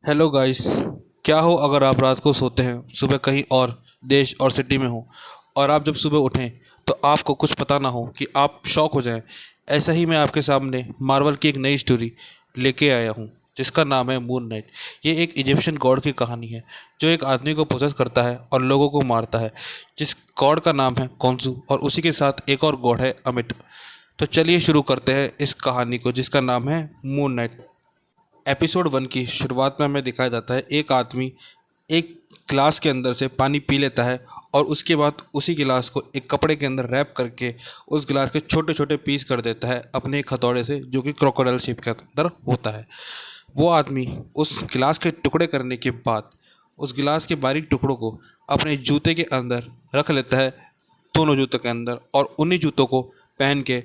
Hello guys. क्या हो अगर आप रात को सोते हैं, सुबह कहीं और देश और सिटी में हो, और आप जब सुबह उठें तो आपको कुछ पता ना हो कि आप शॉक हो जाएं। ऐसा ही मैं आपके सामने मार्वल की एक नई स्टोरी लेके आया हूँ, जिसका नाम है मून नाइट। ये एक इजिप्शियन गॉड की कहानी है जो एक आदमी को पोसेस करता है और लोगों को मारता है, जिस गॉड का नाम है कॉन्सू, और उसी के साथ एक और गॉड है अमिट। तो चलिए शुरू करते हैं इस कहानी को, जिसका नाम है मून नाइट। एपिसोड 1 की शुरुआत में हमें दिखाया जाता है एक आदमी एक गिलास के अंदर से पानी पी लेता है, और उसके बाद उसी गिलास को एक कपड़े के अंदर रैप करके उस गिलास के छोटे छोटे पीस कर देता है अपने एक हथौड़े से, जो कि क्रोकोडाइल शेप के अंदर होता है। वो आदमी उस गिलास के टुकड़े करने के बाद उस गिलास के बारीक टुकड़ों को अपने जूते के अंदर रख लेता है, दोनों जूतों के अंदर, और उन्हीं जूतों को पहन के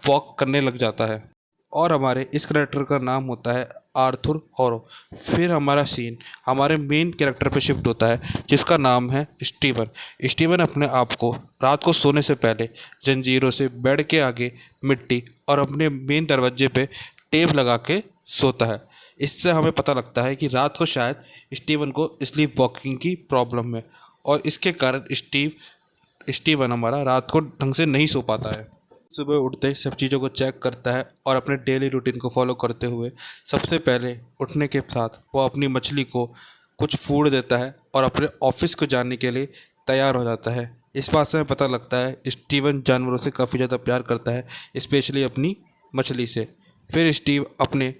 वॉक करने लग जाता है। और हमारे इस कैरेक्टर का नाम होता है आर्थर औरो। फिर हमारा सीन हमारे मेन कैरेक्टर पे शिफ्ट होता है, जिसका नाम है स्टीवन। स्टीवन अपने आप को रात को सोने से पहले जंजीरों से बेड के आगे मिट्टी और अपने मेन दरवाजे पे टेप लगा के सोता है। इससे हमें पता लगता है कि रात को शायद स्टीवन को स्लीप वॉकिंग की प्रॉब्लम है, और इसके कारण स्टीवन हमारा रात को ढंग से नहीं सो पाता है। सुबह उठते ही सब चीज़ों को चेक करता है और अपने डेली रूटीन को फॉलो करते हुए सबसे पहले उठने के साथ वो अपनी मछली को कुछ फूड देता है और अपने ऑफिस को जाने के लिए तैयार हो जाता है। इस बात से हमें पता लगता है स्टीवन जानवरों से काफ़ी ज़्यादा प्यार करता है, स्पेशली अपनी मछली से। फिर स्टीव अपने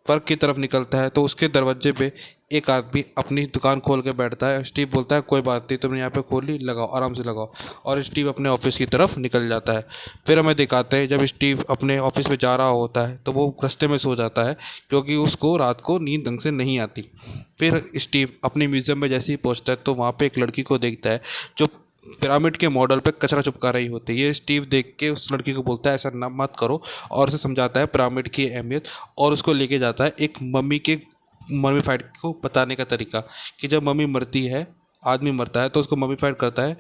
वर्क की तरफ निकलता है तो उसके दरवाजे पे एक आदमी अपनी दुकान खोल के बैठता है। स्टीव बोलता है कोई बात नहीं, तुमने यहाँ पे खोल ली, लगाओ, आराम से लगाओ, और स्टीव अपने ऑफिस की तरफ निकल जाता है। फिर हमें दिखाते हैं जब स्टीव अपने ऑफिस में जा रहा होता है तो वो रास्ते में सो जाता है, क्योंकि उसको रात को नींद ढंग से नहीं आती। फिर स्टीव अपने म्यूज़ियम में जैसे ही पहुँचता है तो वहाँ पर एक लड़की को देखता है जो पिरामिड के मॉडल पे कचरा चिपका रही होती है। ये स्टीव देख के उस लड़की को बोलता है ऐसा ना मत करो, और उसे समझाता है पिरामिड की अहमियत, और उसको लेके जाता है एक मम्मी के मम्मीफाइड को बताने का तरीका, कि जब मम्मी मरती है, आदमी मरता है तो उसको मम्मीफाइड करता है।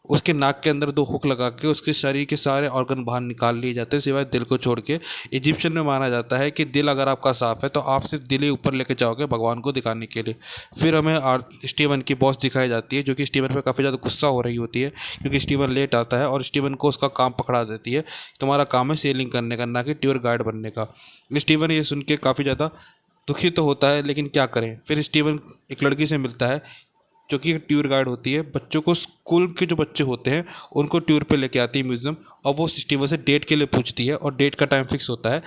उसके नाक के अंदर 2 हुक लगा के उसके शरीर के सारे ऑर्गन बाहर निकाल लिए जाते हैं सिवाय दिल को छोड़ के। इजिप्शियन में माना जाता है कि दिल अगर आपका साफ है तो आप सिर्फ दिल ही ऊपर लेके जाओगे भगवान को दिखाने के लिए। फिर हमें स्टीवन की बॉस दिखाई जाती है, जो कि स्टीवन पे काफ़ी ज़्यादा गुस्सा हो रही होती है, क्योंकि स्टीवन लेट आता है, और स्टीवन को उसका काम पकड़ा देती है, तुम्हारा काम है सेलिंग करने का, ना कि टूर गाइड बनने का। स्टीवन ये सुन के काफ़ी ज़्यादा दुखी तो होता है, लेकिन क्या करें। फिर स्टीवन एक लड़की से मिलता है जो कि एक टूर गाइड होती है, बच्चों को, स्कूल के जो बच्चे होते हैं उनको टूर पे लेके आती है म्यूज़ियम, और वो स्टीवन से डेट के लिए पूछती है, और डेट का टाइम फिक्स होता है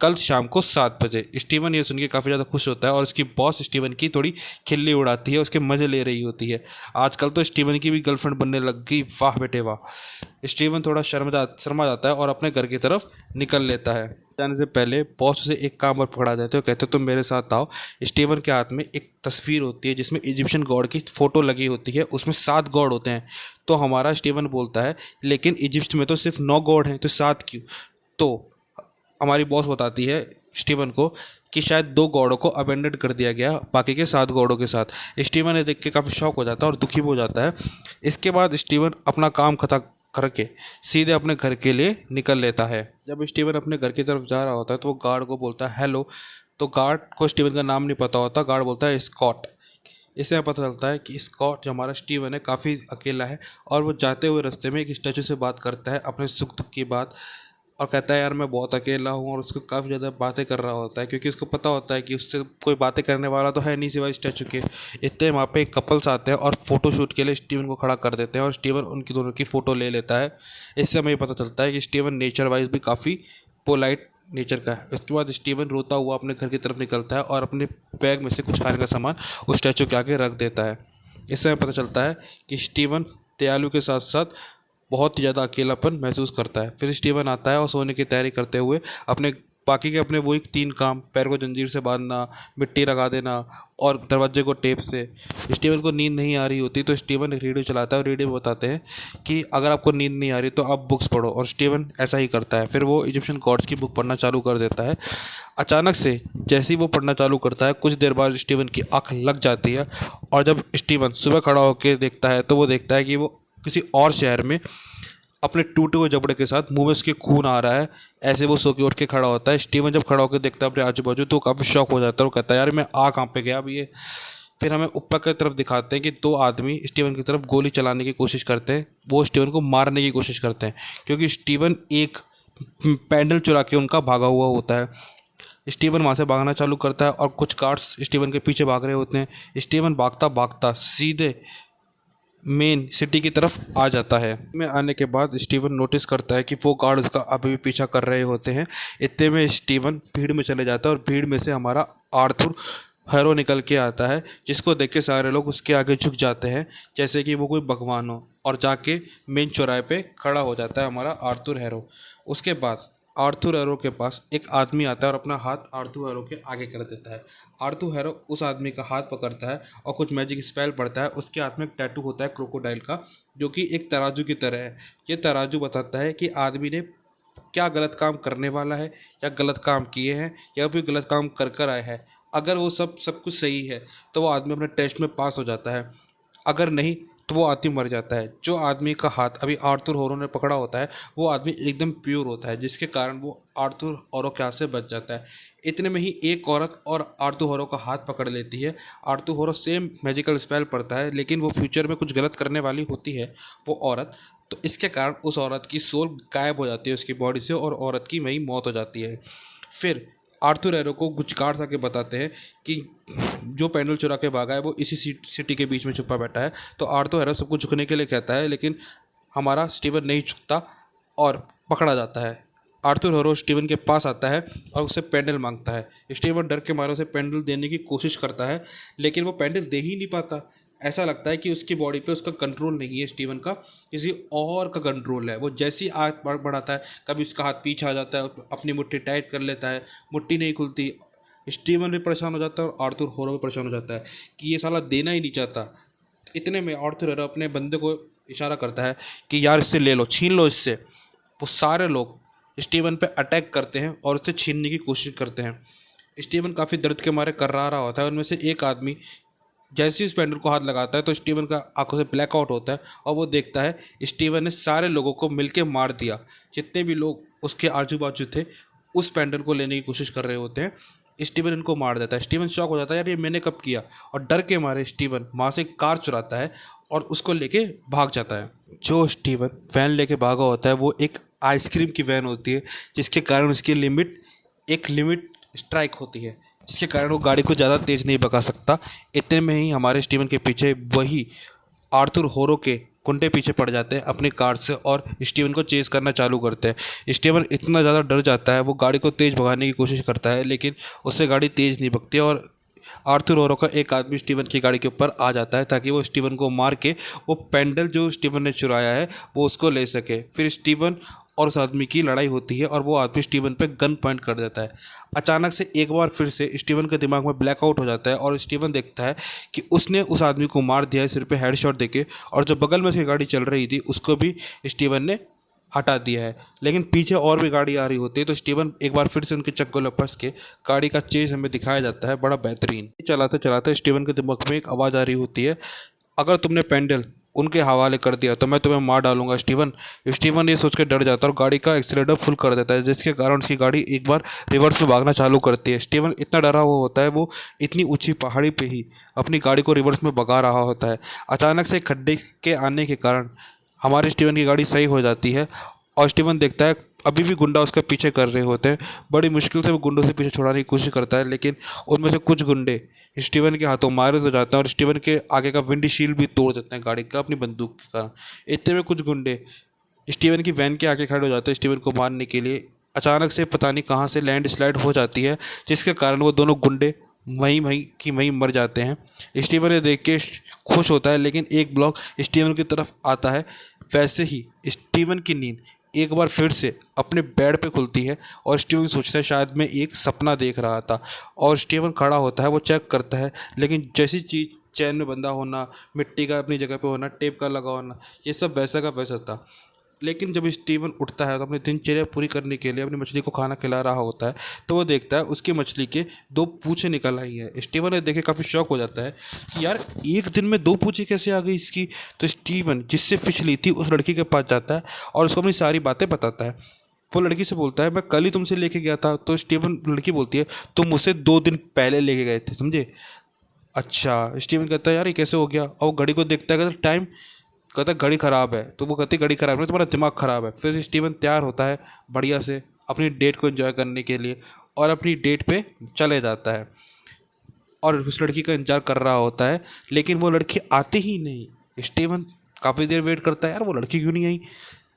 कल शाम को 7 बजे। स्टीवन ये सुन के काफ़ी ज़्यादा खुश होता है, और उसकी बॉस स्टीवन की थोड़ी खिल्ली उड़ाती है, उसके मज़े ले रही होती है। आजकल तो स्टीवन की भी गर्लफ्रेंड बनने लग गई, वाह बेटे वाह। स्टीवन थोड़ा शर्मा जाता है और अपने घर की तरफ निकल लेता है। जाने से पहले बॉस उसे एक काम और पकड़ा देते हो, कहते हो तुम मेरे साथ आओ। स्टीवन के हाथ में एक तस्वीर होती है जिसमें इजिप्शियन गॉड की फ़ोटो लगी होती है, उसमें 7 गॉड होते हैं। तो हमारा स्टीवन बोलता है लेकिन इजिप्ट में तो सिर्फ 9 गॉड हैं, तो 7 क्यों? तो हमारी बॉस बताती है स्टीवन को कि शायद 2 गॉडों को अबेंडन कर दिया गया बाकी के 7 गॉडों के साथ। स्टीवन ये देख के काफ़ी शॉक हो जाता है और दुखी हो जाता है। इसके बाद स्टीवन अपना काम खत्म करके सीधे अपने घर के लिए निकल लेता है। जब स्टीवन अपने घर की तरफ जा रहा होता है तो वो गार्ड को बोलता है हेलो। तो गार्ड को स्टीवन का नाम नहीं पता होता, गार्ड बोलता है स्कॉट। इससे हमें पता चलता है कि स्कॉट जो हमारा स्टीवन है काफ़ी अकेला है, और वो जाते हुए रास्ते में एक स्टैचू से बात करता है अपने सुख दुख की बात, और कहता है यार मैं बहुत अकेला हूँ, और उसको काफ़ी ज़्यादा बातें कर रहा होता है, क्योंकि उसको पता होता है कि उससे कोई बातें करने वाला तो है नहीं सिवाय स्टैचू के। इतने वहाँ पे कपल्स आते हैं और फोटो शूट के लिए स्टीवन को खड़ा कर देते हैं, और स्टीवन उनकी दोनों की फ़ोटो ले लेता है। इससे हमें ये पता चलता है कि स्टीवन नेचर वाइज भी काफ़ी पोलाइट नेचर का है। उसके बाद स्टीवन रोता हुआ अपने घर की तरफ निकलता है और अपने बैग में से कुछ खाने का सामान उस स्टैचू के आगे रख देता है। इससे हमें पता चलता है कि स्टीवन दयालु के साथ साथ बहुत ही ज़्यादा अकेलापन महसूस करता है। फिर स्टीवन आता है और सोने की तैयारी करते हुए अपने बाकी के अपने वही 3 काम, पैर को जंजीर से बांधना, मिट्टी लगा देना, और दरवाजे को टेप से। स्टीवन को नींद नहीं आ रही होती तो स्टीवन एक रेडियो चलाता है, और रेडियो में बताते हैं कि अगर आपको नींद नहीं आ रही तो आप बुक्स पढ़ो, और स्टीवन ऐसा ही करता है। फिर वो इजिप्शियन गॉड्स की बुक पढ़ना चालू कर देता है। अचानक से जैसे ही वो पढ़ना चालू करता है कुछ देर बाद स्टीवन की आँख लग जाती है, और जब स्टीवन सुबह खड़ा होकर देखता है तो वो देखता है कि वो किसी और शहर में अपने टूटे हुए जबड़े के साथ मुंह में उसके खून आ रहा है। ऐसे वो सो के उठ के खड़ा होता है। स्टीवन जब खड़ा होकर देखता है अपने आजू बाजू तो काफ़ी शॉक हो जाता है और कहता है यार मैं आ कहाँ पे गया अब ये। फिर हमें ऊपर की तरफ दिखाते हैं कि दो आदमी स्टीवन की तरफ गोली चलाने की कोशिश करते हैं। वो स्टीवन को मारने की कोशिश करते हैं क्योंकि स्टीवन एक पैंडल चुरा के उनका भागा हुआ होता है। स्टीवन वहाँ से भागना चालू करता है और कुछ गार्ड्स स्टीवन के पीछे भाग रहे होते हैं। स्टीवन भागता भागता सीधे मेन सिटी की तरफ आ जाता है। में आने के बाद स्टीवन नोटिस करता है कि वो गार्ड उसका अभी भी पीछा कर रहे होते हैं। इतने में स्टीवन भीड़ में चले जाता है और भीड़ में से हमारा आर्थर हैरो निकल के आता है, जिसको देख के सारे लोग उसके आगे झुक जाते हैं जैसे कि वो कोई भगवान हो, और जाके मेन चौराहे पे खड़ा हो जाता है हमारा आर्थर हैरो। उसके बाद आर्थर हैरो के पास एक आदमी आता है और अपना हाथ आर्थर हैरो के आगे कर देता है। आर्थर हैरो उस आदमी का हाथ पकड़ता है और कुछ मैजिक स्पेल पढ़ता है। उसके हाथ में एक टैटू होता है क्रोकोडाइल का, जो कि एक तराजू की तरह है। ये तराजू बताता है कि आदमी ने क्या गलत काम करने वाला है या गलत काम किए हैं या फिर गलत काम कर कर आया है। अगर वो सब कुछ सही है तो वो आदमी अपने टेस्ट में पास हो जाता है, अगर नहीं तो वो आदमी मर जाता है। जो आदमी का हाथ अभी आर्थर हैरो ने पकड़ा होता है वो आदमी एकदम प्योर होता है, जिसके कारण वो आर्थर हैरो के हाथ से बच जाता है। इतने में ही एक औरत और आर्थर हैरो का हाथ पकड़ लेती है। Arthur harrow same magical spell पढ़ता है, लेकिन वो फ्यूचर में कुछ गलत करने वाली होती है वो औरत। तो इसके कारण उस औरत की सोल गायब हो जाती है उसकी बॉडी से और औरत की वहीं मौत हो जाती है। फिर आर्थर हैरो को कुछ गार्ड्स आके बताते हैं कि जो पैंडल चुरा के भागा है वो इसी सिटी के बीच में छुपा बैठा है। तो आर्थर हैरो सबको झुकने के लिए कहता है, लेकिन हमारा स्टीवन नहीं झुकता और पकड़ा जाता है। आर्थर हैरो स्टीवन के पास आता है और उससे पैंडल मांगता है। स्टीवन डर के मारे उसे पैंडल देने की कोशिश करता है, लेकिन वो पैंडल दे ही नहीं पाता। ऐसा लगता है कि उसकी बॉडी पे उसका कंट्रोल नहीं है, स्टीवन का किसी और का कंट्रोल है। वो जैसी हाथ बढ़ाता है कभी उसका हाथ पीछे आ जाता है, अपनी मुट्ठी टाइट कर लेता है, मुट्ठी नहीं खुलती। स्टीवन भी परेशान हो जाता है और आर्थर हैरो भी परेशान हो जाता है कि ये साला देना ही नहीं चाहता। इतने में आर्थर हैरो अपने बंदे को इशारा करता है कि यार इससे ले लो, छीन लो इससे। वो सारे लोग स्टीवन पे अटैक करते हैं और उससे छीनने की कोशिश करते हैं। स्टीवन काफ़ी दर्द के मारे कर रहा होता है। उनमें से एक आदमी जैसे ही उस पैंडल को हाथ लगाता है तो स्टीवन का आंखों से ब्लैकआउट होता है और वो देखता है स्टीवन ने सारे लोगों को मिलके मार दिया। जितने भी लोग उसके आजू बाजू थे उस पैंडल को लेने की कोशिश कर रहे होते हैं, स्टीवन इनको मार देता है। स्टीवन शॉक हो जाता है, यार ये मैंने कब किया, और डर के मारे स्टीवन वहाँ से कार चुराता है और उसको लेके भाग जाता है। जो स्टीवन वैन लेके भागा होता है वो एक आइसक्रीम की वैन होती है, जिसके कारण उसकी लिमिट स्ट्राइक होती है, जिसके कारण वो गाड़ी को ज़्यादा तेज़ नहीं भगा सकता। इतने में ही हमारे स्टीवन के पीछे वही आर्थर हैरो के गुंडे पीछे पड़ जाते हैं अपनी कार से और स्टीवन को चेज़ करना चालू करते हैं। स्टीवन इतना ज़्यादा डर जाता है, वो गाड़ी को तेज़ भगाने की कोशिश करता है, लेकिन उससे गाड़ी तेज़ नहीं भगती और आर्थर हैरो का एक आदमी स्टीवन की गाड़ी के ऊपर आ जाता है ताकि वो स्टीवन को मार के वो पैंडल जो स्टीवन ने चुराया है वो उसको ले सके। फिर स्टीवन और उस आदमी की लड़ाई होती है और वो आदमी स्टीवन पे गन पॉइंट कर देता है। अचानक से एक बार फिर से स्टीवन के दिमाग में ब्लैकआउट हो जाता है और स्टीवन देखता है कि उसने उस आदमी को मार दिया है सिर पे हेडशॉट देके, और जो बगल में उसकी गाड़ी चल रही थी उसको भी स्टीवन ने हटा दिया है। लेकिन पीछे और भी गाड़ी आ रही होती है तो स्टीवन एक बार फिर से उनके चक्कर में फंस के गाड़ी का चेज हमें दिखाया जाता है बड़ा बेहतरीन। चलाते चलाते स्टीवन के दिमाग में एक आवाज़ आ रही होती है, अगर तुमने पैंडल उनके हवाले कर दिया तो मैं तुम्हें मार डालूंगा स्टीवन। स्टीवन ये सोच के डर जाता है और गाड़ी का एक्सीलेटर फुल कर देता है, जिसके कारण उसकी गाड़ी एक बार रिवर्स में भागना चालू करती है। स्टीवन इतना डरा हुआ होता है, वो इतनी ऊंची पहाड़ी पे ही अपनी गाड़ी को रिवर्स में भगा रहा होता है। अचानक से खड्डे के आने के कारण हमारे स्टीवन की गाड़ी सही हो जाती है और स्टीवन देखता है अभी भी गुंडा उसके पीछे कर रहे होते हैं। बड़ी मुश्किल से वो गुंडों से पीछे छुड़ाने की कोशिश करता है, लेकिन उनमें से कुछ गुंडे स्टीवन के हाथों मारे तो जाते हैं और स्टीवन के आगे का विंडी शील्ड भी तोड़ देते हैं गाड़ी का अपनी बंदूक के कारण। इतने में कुछ गुंडे स्टीवन की वैन के आगे खड़े हो जाते हैं स्टीवन को मारने के लिए। अचानक से पता नहीं कहाँ से लैंड स्लाइड हो जाती है, जिसके कारण वो दोनों गुंडे वहीं मर जाते हैं। स्टीवन ये देख के खुश होता है, लेकिन एक ब्लॉक स्टीवन की तरफ आता है। वैसे ही स्टीवन की नींद एक बार फिर से अपने बेड पे खुलती है और स्टीवन सोचता है शायद मैं एक सपना देख रहा था, और स्टीवन खड़ा होता है, वो चेक करता है, लेकिन जैसी चीज़ चैन में बंधा होना, मिट्टी का अपनी जगह पे होना, टेप का लगा होना, ये सब वैसा का वैसा था। लेकिन जब स्टीवन उठता है तो अपनी दिनचर्या पूरी करने के लिए अपनी मछली को खाना खिला रहा होता है, तो वो देखता है उसकी मछली के 2 पूँछें निकल आई हैं। स्टीवन ये देख के काफ़ी शॉक हो जाता है कि यार एक दिन में 2 पूँछें कैसे आ गई इसकी। तो स्टीवन जिससे फिश ली थी उस लड़की के पास जाता है और उसको अपनी सारी बातें बताता है। वो लड़की से बोलता है मैं कल ही तुमसे लेके गया था। तो स्टीवन लड़की बोलती है तुम मुझसे 2 दिन पहले लेके गए थे, समझे। अच्छा, स्टीवन कहता है यार ये कैसे हो गया। और वो घड़ी को देखता है, कहता टाइम, कहता है घड़ी ख़राब है। तो वो कहती है घड़ी ख़राब नहीं, तुम्हारा दिमाग ख़राब है। फिर स्टीवन तैयार होता है बढ़िया से अपनी डेट को एंजॉय करने के लिए और अपनी डेट पे चले जाता है और उस लड़की का इंतजार कर रहा होता है, लेकिन वो लड़की आती ही नहीं। स्टीवन काफ़ी देर वेट करता है, यार वो लड़की क्यों नहीं आई।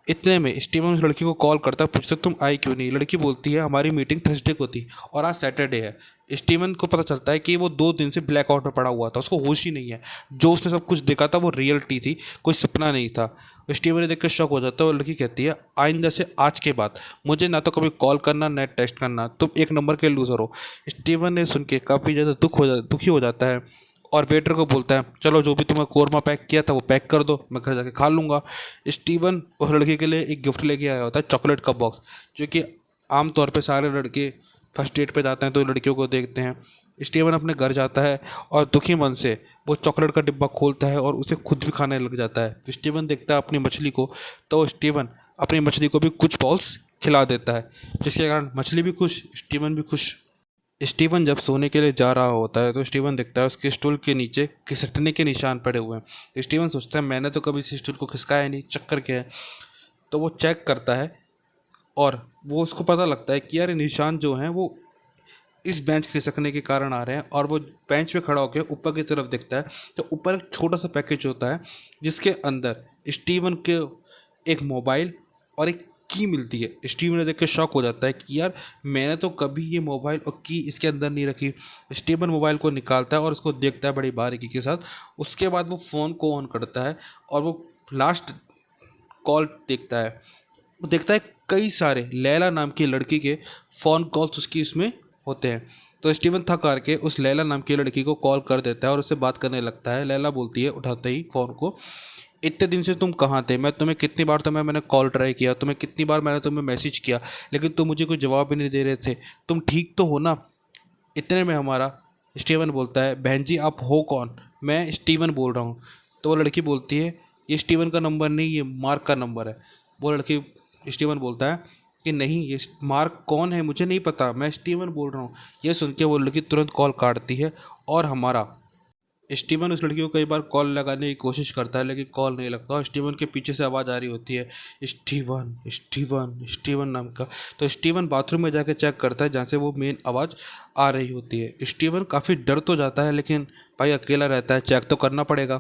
इतने में स्टीवन उस लड़की को कॉल करता है, पूछता तुम आई क्यों नहीं। लड़की बोलती है हमारी मीटिंग थर्सडे को थी और आज सैटरडे है। स्टीवन को पता चलता है कि वो 2 दिन से ब्लैकआउट में पड़ा हुआ था, उसको होश ही नहीं है। जो उसने सब कुछ देखा था वो रियलिटी थी, कोई सपना नहीं था। स्टीवन ने देख कर शॉक हो जाता है और लड़की कहती है आइंदा से आज के बाद मुझे ना तो कभी कॉल करना ना टेक्स्ट करना, तुम 1 नंबर के लूज़र हो। स्टीवन ने सुन के काफ़ी ज़्यादा दुखी हो जाता है और वेटर को बोलता है चलो जो भी तुम्हें कोरमा पैक किया था वो पैक कर दो, मैं घर जाके खा लूँगा। स्टीवन उस लड़की के लिए एक गिफ्ट लेके आया होता है, चॉकलेट का बॉक्स, जो कि आमतौर पे सारे लड़के फर्स्ट डेट पे जाते हैं तो लड़कियों को देखते हैं। स्टीवन अपने घर जाता है और दुखी मन से वो चॉकलेट का डिब्बा खोलता है और उसे खुद भी खाने लग जाता है। स्टीवन देखता है अपनी मछली को, तो स्टीवन अपनी मछली को भी कुछ बॉल्स खिला देता है, जिसके कारण मछली भी खुश, स्टीवन भी खुश। स्टीवन जब सोने के लिए जा रहा होता है तो स्टीवन देखता है उसके स्टूल के नीचे खिसकने के निशान पड़े हुए हैं। स्टीवन सोचता है मैंने तो कभी इस स्टूल को खिसकाया नहीं, चक्कर क्या है। तो वो चेक करता है और वो उसको पता लगता है कि यार ये निशान जो हैं वो इस बेंच खिसकने के कारण आ रहे हैं। और वो बेंच पे खड़ा होकर ऊपर की तरफ देखता है तो ऊपर एक छोटा सा पैकेज होता है जिसके अंदर स्टीवन के एक मोबाइल और एक की मिलती है। स्टीवन ने देख के शॉक हो जाता है कि यार मैंने तो कभी ये मोबाइल और की इसके अंदर नहीं रखी। स्टीवन मोबाइल को निकालता है और उसको देखता है बड़ी बारीकी के साथ। उसके बाद वो फ़ोन को ऑन करता है और वो लास्ट कॉल देखता है। वो देखता है कई सारे लैला नाम की लड़की के फ़ोन कॉल्स उसकी इसमें होते हैं। तो स्टीवन थक हार के उस लैला नाम की लड़की को कॉल कर देता है और उससे बात करने लगता है। लैला बोलती है उठाते ही फ़ोन को, इतने दिन से तुम कहाँ थे, मैं तुम्हें कितनी बार मैंने कॉल ट्राई किया, तुम्हें कितनी बार मैंने तुम्हें मैसेज किया, लेकिन तुम मुझे कोई जवाब भी नहीं दे रहे थे, तुम ठीक तो हो ना। इतने में हमारा स्टीवन बोलता है बहन जी आप हो कौन, मैं स्टीवन बोल रहा हूँ। तो वो लड़की बोलती है ये स्टीवन का नंबर नहीं, ये मार्क का नंबर है। वो लड़की स्टीवन बोलता है कि नहीं ये मार्क कौन है मुझे नहीं पता, मैं स्टीवन बोल रहा हूँ। ये सुन के वो लड़की तुरंत कॉल काटती है और हमारा स्टीवन उस लड़की को कई बार कॉल लगाने की कोशिश करता है लेकिन कॉल नहीं लगता और स्टीवन के पीछे से आवाज़ आ रही होती है स्टीवन स्टीवन स्टीवन नाम का। तो स्टीवन बाथरूम में जाकर चेक करता है जहाँ से वो मेन आवाज़ आ रही होती है। स्टीवन काफ़ी डर तो जाता है लेकिन भाई अकेला रहता है, चेक तो करना पड़ेगा।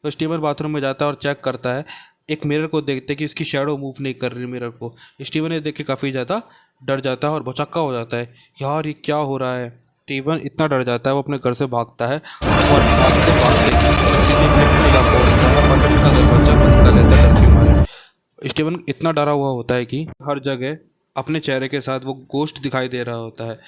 तो स्टीवन बाथरूम में जाता है और चेक करता है, एक मिरर को देखते कि उसकी शैडो मूव नहीं कर रही मिरर को। स्टीवन ये देख के काफ़ी ज़्यादा डर जाता है और भौचक्का हो जाता है, यार ये क्या हो रहा है। स्टीवन इतना डर जाता है वो अपने घर से भागता है और भागते भागते सीधे लिफ्ट में जा पहुंचता है और लिफ्ट का दरवाजा बंद कर लेता है डर के मारे। स्टीवन इतना डरा हुआ होता है कि हर जगह अपने चेहरे के साथ वो गोश्त दिखाई दे रहा होता है।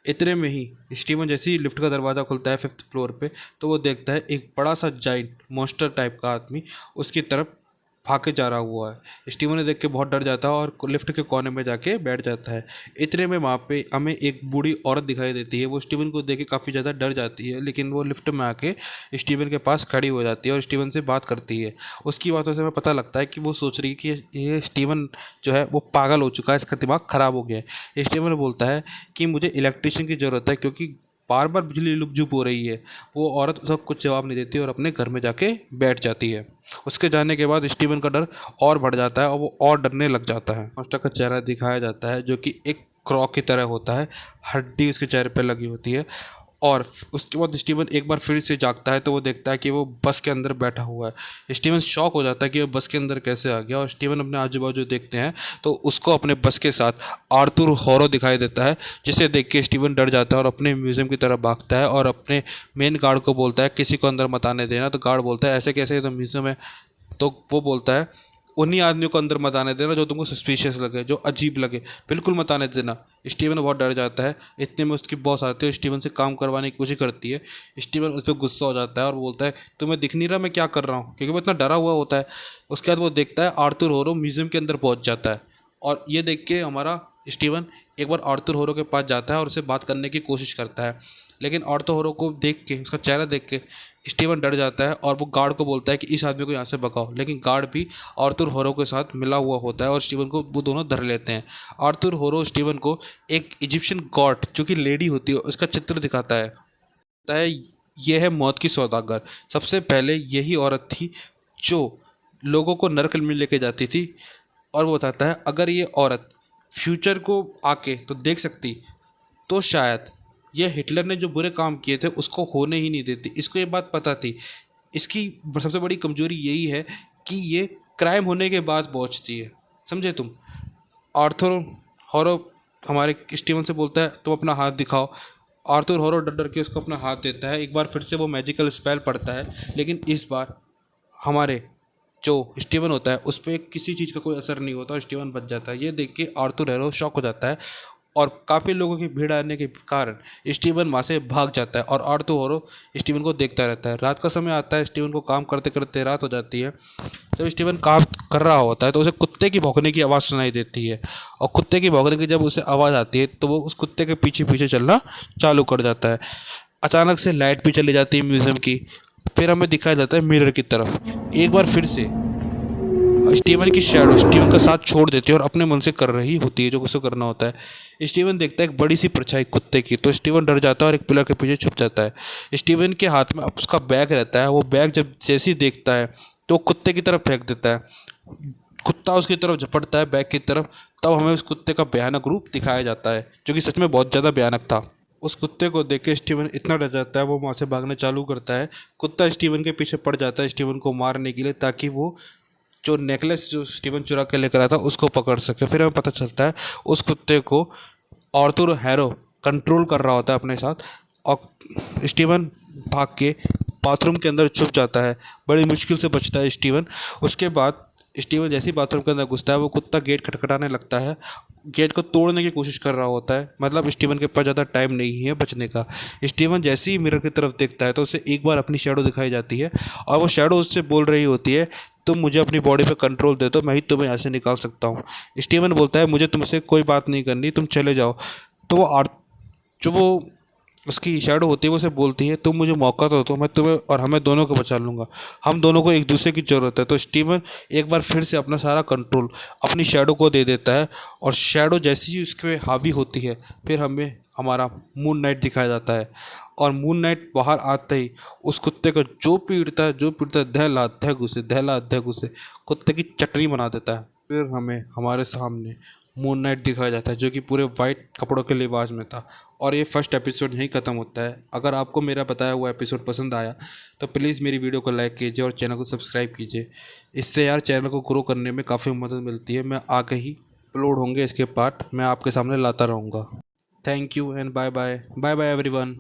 इतने में ही स्टीवन जैसे ही लिफ्ट का दरवाज़ा खुलता है 5th फ्लोर पे, तो वो देखता है एक बड़ा सा जाइंट मॉन्स्टर टाइप का आदमी उसकी तरफ भाग के जा रहा हुआ है। स्टीवन ने देख के बहुत डर जाता है और लिफ्ट के कोने में जाके बैठ जाता है। इतने में वहाँ पे हमें एक बूढ़ी औरत दिखाई देती है। वो स्टीवन को देख के काफ़ी ज़्यादा डर जाती है लेकिन वो लिफ्ट में आके स्टीवन के पास खड़ी हो जाती है और स्टीवन से बात करती है। उसकी बातों से हमें पता लगता है कि वो सोच रही है कि ये स्टीवन जो है वो पागल हो चुका है, इसका दिमाग ख़राब हो गया है। स्टीवन बोलता है कि मुझे इलेक्ट्रिशियन की ज़रूरत है क्योंकि बार बार बिजली लुपझुप हो रही है। वो औरत उसका कुछ जवाब नहीं देती और अपने घर में जाके बैठ जाती है। उसके जाने के बाद स्टीवन का डर और बढ़ जाता है और वो और डरने लग जाता है। मॉन्स्टर का चेहरा दिखाया जाता है जो कि एक क्रॉ की तरह होता है, हड्डी उसके चेहरे पर लगी होती है। और उसके बाद स्टीवन एक बार फिर से जागता है तो वो देखता है कि वो बस के अंदर बैठा हुआ है। स्टीवन शॉक हो जाता है कि वो बस के अंदर कैसे आ गया और स्टीवन अपने आजू बाजू देखते हैं तो उसको अपने बस के साथ आर्थर हॉरो दिखाई देता है, जिसे देख के स्टीवन डर जाता है और अपने म्यूज़ियम की तरफ भागता है और अपने मेन गार्ड को बोलता है किसी को अंदर मत आने देना। तो गार्ड बोलता है ऐसे कैसे, तो म्यूज़ियम है। तो वो बोलता है उन्हीं आदमियों को अंदर मत आने देना जो तुमको सस्पिशियस लगे, जो अजीब लगे, बिल्कुल मत आने देना। स्टीवन बहुत डर जाता है। इतने में उसकी बॉस आती है, स्टीवन से काम करवाने की कोशिश करती है। स्टीवन उस पर गुस्सा हो जाता है और बोलता है तुम्हें दिख नहीं रहा मैं क्या कर रहा हूँ, क्योंकि वो इतना डरा हुआ होता है। उसके बाद वो देखता है आर्थर होरो म्यूजियम के अंदर पहुँच जाता है, और ये देख के हमारा स्टीवन एक बार आर्थर होरो के पास जाता है और उससे बात करने की कोशिश करता है। लेकिन आर्थर होरो को देख के, उसका चेहरा देख के स्टीवन डर जाता है और वो गार्ड को बोलता है कि इस आदमी को यहाँ से भगाओ। लेकिन गार्ड भी आर्थर होरो के साथ मिला हुआ होता है और स्टीवन को वो दोनों धर लेते हैं। आर्थर होरो स्टीवन को एक इजिप्शियन गॉड जो कि लेडी होती है उसका चित्र दिखाता है। कहता है यह है मौत की सौदागर। सबसे पहले यही औरत थी जो लोगों को नरक में लेके जाती थी। और वो बताता है अगर ये औरत फ्यूचर को आके तो देख सकती तो शायद ये हिटलर ने जो बुरे काम किए थे उसको होने ही नहीं देती। इसको ये बात पता थी। इसकी सबसे बड़ी कमजोरी यही है कि ये क्राइम होने के बाद पहुंचती है। समझे तुम? आर्थर होरो हमारे स्टीवन से बोलता है तुम अपना हाथ दिखाओ। आर्थर होरो डर डर के उसको अपना हाथ देता है। एक बार फिर से वो मैजिकल स्पेल पढ़ता है, लेकिन इस बार हमारे जो स्टीवन होता है उस पर किसी चीज़ का कोई असर नहीं होता और स्टीवन बच जाता है। ये देख के आर्थर होरो शॉक हो जाता है और काफ़ी लोगों की भीड़ आने के कारण स्टीवन वहाँ से भाग जाता है और आर्थर होरो स्टीवन को देखता रहता है। रात का समय आता है, स्टीवन को काम करते करते रात हो जाती है। जब स्टीवन काम कर रहा होता है तो उसे कुत्ते की भौंकने की आवाज़ सुनाई देती है, और कुत्ते की भौंकने की जब उसे आवाज़ आती है तो वो उस कुत्ते के पीछे पीछे चलना चालू कर जाता है। अचानक से लाइट भी चली जाती है म्यूज़ियम की। फिर हमें दिखाया जाता है मिरर की तरफ। एक बार फिर से स्टीवन की शैडो स्टीवन का साथ छोड़ देती है और अपने मन से कर रही होती है जो उसे करना होता है। स्टीवन देखता है एक बड़ी सी परछाई कुत्ते की, तो स्टीवन डर जाता है और एक पिलर के पीछे छुप जाता है। स्टीवन के हाथ में उसका बैग रहता है। वो बैग जब जैसे ही देखता है तो कुत्ते की तरफ फेंक देता है। कुत्ता उसकी तरफ झपटता है बैग की तरफ। तब हमें उस कुत्ते का भयानक रूप दिखाया जाता है जो कि सच में बहुत ज़्यादा भयानक था। उस कुत्ते को देख के स्टीवन इतना डर जाता है वो वहाँ से भागना चालू करता है। कुत्ता स्टीवन के पीछे पड़ जाता है स्टीवन को मारने के लिए, ताकि वो जो नेकलेस जो स्टीवन चुरा के लेकर आया था उसको पकड़ सके। फिर हमें पता चलता है उस कुत्ते को आर्थर हैरो कंट्रोल कर रहा होता है अपने साथ, और स्टीवन भाग के बाथरूम के अंदर छुप जाता है। बड़ी मुश्किल से बचता है स्टीवन। उसके बाद स्टीवन जैसे ही बाथरूम के अंदर घुसता है वो कुत्ता गेट खटखटाने लगता है, गेट को तोड़ने की कोशिश कर रहा होता है। मतलब स्टीवन के पास ज़्यादा टाइम नहीं है बचने का। स्टीवन जैसे ही मिरर की तरफ देखता है तो उसे एक बार अपनी शैडो दिखाई जाती है, और वो शैडो उससे बोल रही होती है तुम मुझे अपनी बॉडी पे कंट्रोल दे दो, मैं ही तुम्हें यहाँ से निकाल सकता हूँ। स्टीवन बोलता है मुझे तुमसे कोई बात नहीं करनी, तुम चले जाओ। तो वो उसकी शैडो होती है वो उसे बोलती है तुम मुझे मौका तो मैं तुम्हें और हमें दोनों को बचा लूँगा, हम दोनों को एक दूसरे की ज़रूरत है। तो स्टीवन एक बार फिर से अपना सारा कंट्रोल अपनी शैडो को दे देता है, और शैडो जैसी ही उसके हावी होती है फिर हमें हमारा मून नाइट दिखाया जाता है। और मून नाइट बाहर आते ही उस कुत्ते को जो पीटता है दहला घुसे कुत्ते की चटनी बना देता है। फिर हमें हमारे सामने मून नाइट दिखाया जाता है जो कि पूरे वाइट कपड़ों के लिबास में था। और ये फर्स्ट एपिसोड यहीं ख़त्म होता है। अगर आपको मेरा बताया हुआ एपिसोड पसंद आया तो प्लीज़ मेरी वीडियो को लाइक कीजिए और चैनल को सब्सक्राइब कीजिए। इससे यार चैनल को ग्रो करने में काफ़ी मदद मिलती है। मैं आगे ही अपलोड होंगे इसके पार्ट मैं आपके सामने लाता रहूँगा। Thank you and bye bye everyone.